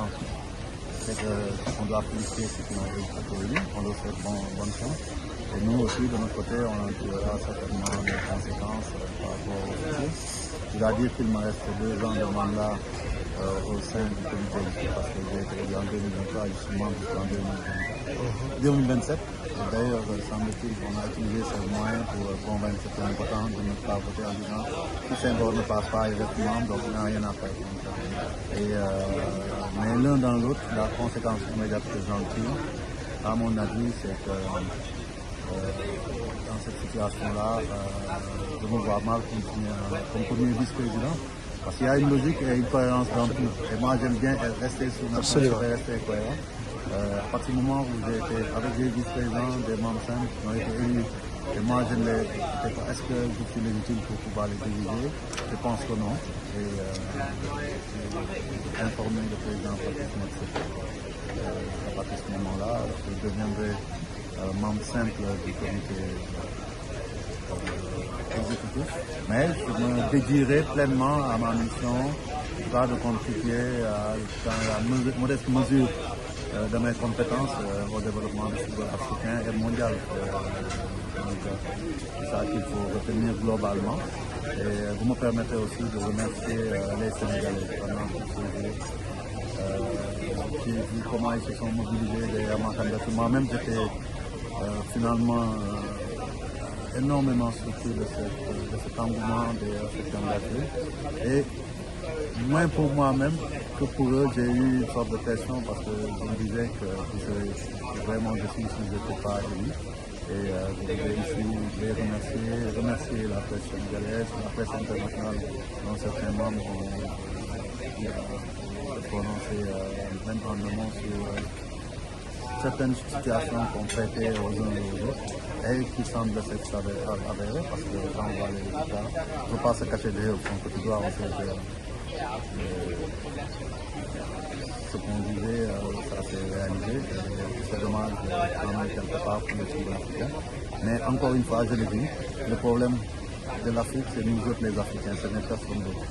important, c'est qu'on doit féliciter ceux qui ont été élus, on leur souhaite bonne chance. Et nous aussi, de notre côté, on tirera certainement des conséquences par rapport au futur. C'est-à-dire qu'il me reste 2 ans de mandat au sein du comité parce que j'ai été élu en 2023 et je suis membre jusqu'en 2027. D'ailleurs, semble-t-il qu'on a utilisé ces moyens pour convaincre certains votants de ne pas voter en disant si Senghor ne passe pas, il reste membre, donc il n'y a rien à faire. Mais l'un dans l'autre, la conséquence immédiate que j'en tire, à mon avis, c'est que dans cette situation-là, je me vois mal continuer comme premier vice-président. Parce qu'il y a une logique et une cohérence dans tout. Et moi, j'aime bien rester sur notre position et rester cohérent. À partir du moment où j'ai été avec des vice-présidents, des membres simples qui ont été élus, et moi, je ne les sais pas. Est-ce que je suis légitime pour pouvoir les diriger? Je pense que non. Et j'ai informé le président Patrice Mathieu. À partir de ce moment-là, je deviendrai membre simple du comité exécutif, mais je me dédierai pleinement à ma mission, de contribuer dans la modeste mesure de mes compétences au développement du football africain et mondial. C'est ça qu'il faut retenir globalement. Et vous me permettez aussi de remercier les Sénégalais pendant tous ces jours. J'ai vu comment ils se sont mobilisés derrière ma candidature. Moi-même, j'étais finalement énormément surpris de cet engouement derrière cette candidature. Et moins pour moi-même que pour eux, j'ai eu une sorte de pression parce que je me disais que vraiment je suis si je n'étais pas élu. Et je voulais ici les remercier la presse sénégalaise, la presse internationale, dont certains membres ont prononcé même en amont sur certaines situations qu'on traitait aux uns et aux autres et qui semblent s'être avérées parce que quand on voit les résultats, il ne faut pas se cacher derrière son petit doigt, on sait que ce qu'on disait, ça s'est réalisé. C'est dommage quand même quelque part pour le football africain. Mais encore une fois, je le dis, le problème de l'Afrique, c'est nous autres les Africains, ce n'est personne d'autre.